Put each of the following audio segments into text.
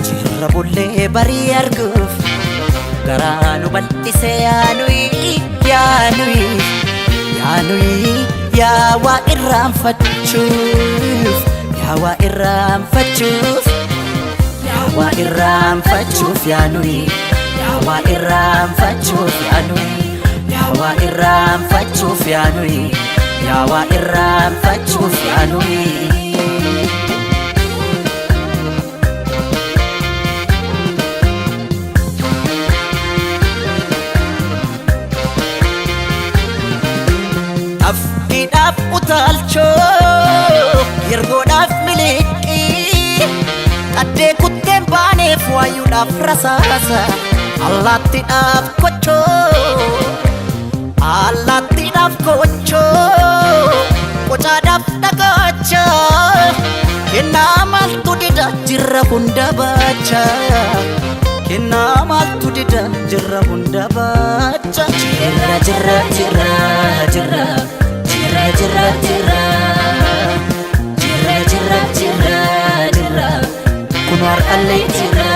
Jirra bulle bari arguuf garaanu bal'ise yaanuyi yaa waa irraanfachuuf yaa waa irraanfachuuf yaa waa irraanfachuuf yaanuyi yaa waa irraanfachuuf yaanuyi yaa waa irraanfachuuf yaanuyi yaa waa irraanfachuuf yaanuyi Afidaf utalcho yergodaf miliki Kadde kutten baneef waayuudhaaf rasaasa Allaattiidhaaf kocho Qocaadhaaf dhagacha Kennaa maaltu dida jirra hunda bacha Kennaa maaltu dida jirra hunda bacha Jirra jirra jirra jirra Jirra jirra jirra Jirra jirra jirra jirra Kunoor allee jirra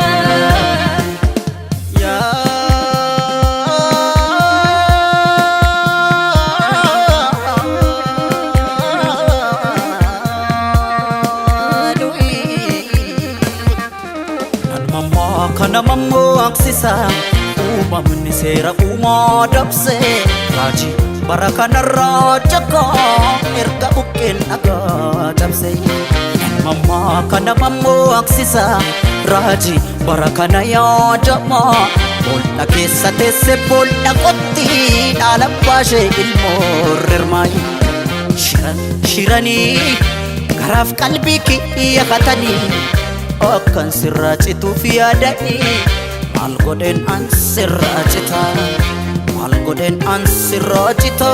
Kana mammo aksisa uumamni seera uumaa dabse raajii bara kanarraa jakka erga bukkeen dhagaa dabse mamma kana mammo aksisa raajii bara kana yaadama boolda keessa teesse boolda qotti dhaala baashee ilmoo rirmaayi shiranii garaaf qalbii kiyya katanii Akkan sirraachituuf yaadanii maal godheen an sirraachita maal godheen an sirraachita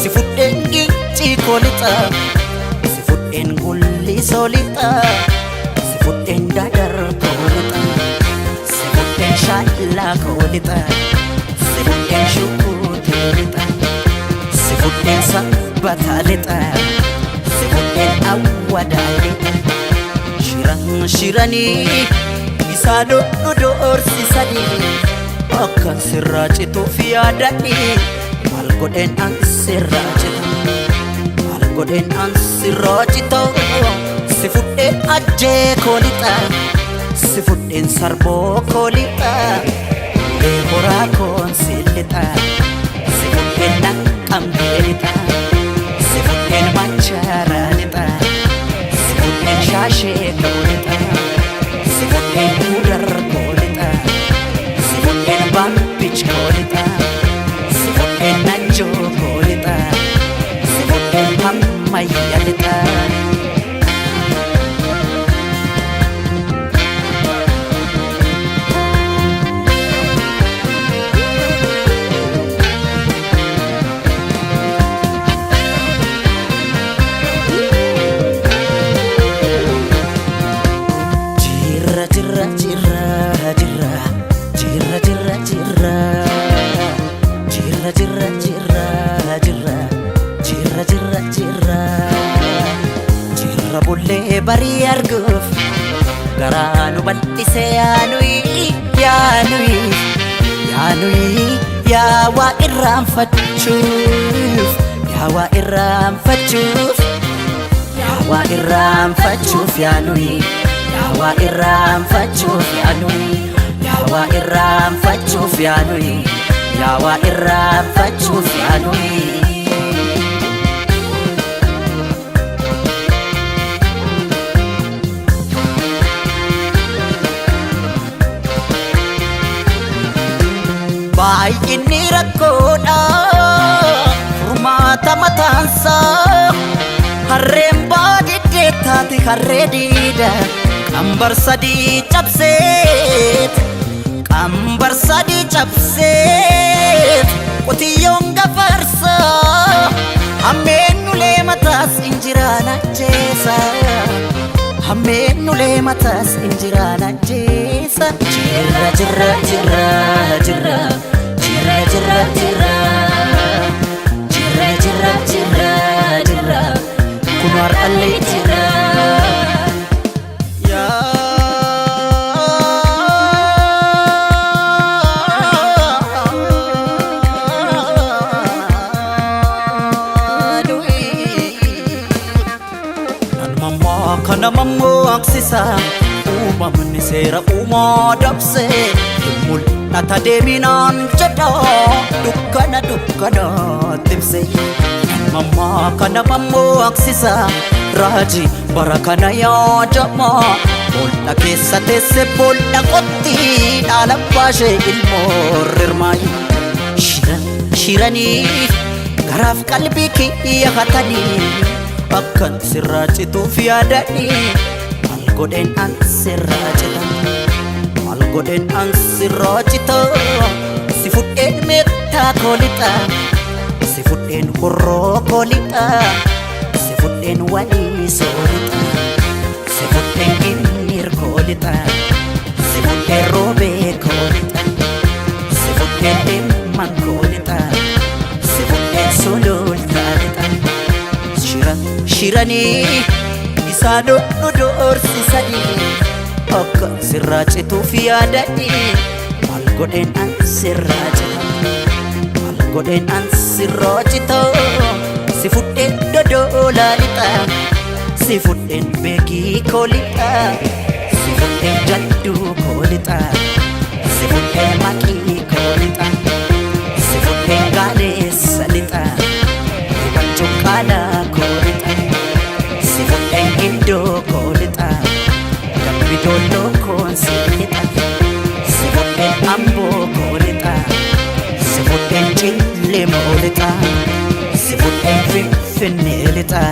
si fudheen gincii koolixa si fudheen gulli soolixa si fudheen dadar koolixa si fudheen shaallaa koolixa si fudheen shukkutee lixa si fudheen sabbataa lixa si fudheen awwadaa lixa Shiranii isaanoo doorsisanii akkan sirraachituuf yaadanii maal godheen an sirraachita maal godheen an sirraachita si fudheen ajjee koolixa si fudheen sarboo koolixa horaa koon si lixa si fudheen naqqambee lixa si fudheen macharaa lixa si fudheen shaashee koolixa si fudheen udar koolixa si fudheen bampich koolixa si fudheen najjoo koolixa si fudheen hammayya lixa Jirra bulle bari arguuf garaanu bal'ise yaanuyi yaa waa irraanfachuuf yaa waa irraanfachuuf yaa waa irraanfachuuf yaanuyi yaa waa irraanfachuuf yaanuyi yaa waa irraanfachuuf yaanuyi yaa waa irraanfachuuf yaanuyi baay'inni rakkoodha furmaata mataansaa harreen baadiddee taate harree diida qambar sadii cabseet qambar sadii cabseet qotiyyoon gafarsa hammeennulee mataas injiraan ajjeesa hammeennulee mataas injiraan ajjeesa jirra jirra jirra jirra jirra jirra jirra jirra jirra jirra jirra kunar allee jirra kana mammoo aksisa uumamni seera uumaa dabse mul'ata deeminaan jedha dukkana dukkana timse mammaa kana mammoo aksisa raajii bara kana yaadama boolla keessa teesse boolla qotti dhaala baashee ilmoo rirmaayi shiranii garaaf qalbii kiyya hatanii akkan sirraa cituuf yaadanii maal godheen an sirraa cita maal godheen an sirraa cita si fudheen meettaa koolixa si fudheen horroo koolixa si fudheen walii soolixa si fudheen ginniir koolixa si fudheen roobee koolixa si fudheen dhimman koolixa si fudheen sulultaa lixa shiranii isaa doorsisanii akka sirraa cituuf yaadanii maal godheen an sirraa cita maal godheen an sirraa cita si fudheen dodoolaa lixa si fudheen beekii koolixa si fudheen jadduu koolixa si fudheen maqii koolixa si fudheen gaaleessa lixa cuqqaalaa koolixa si fudheen gindoo koolixa dambi doolloo koonsi lixa si fudheen amboo koolixa si fudheen cillemoo lixa si fudheen finfinnee lixa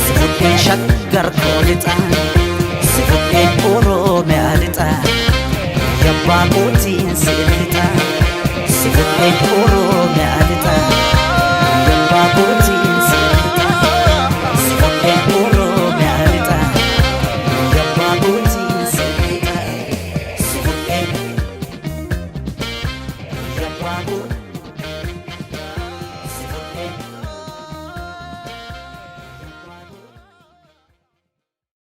si fudheen shaggar koolixa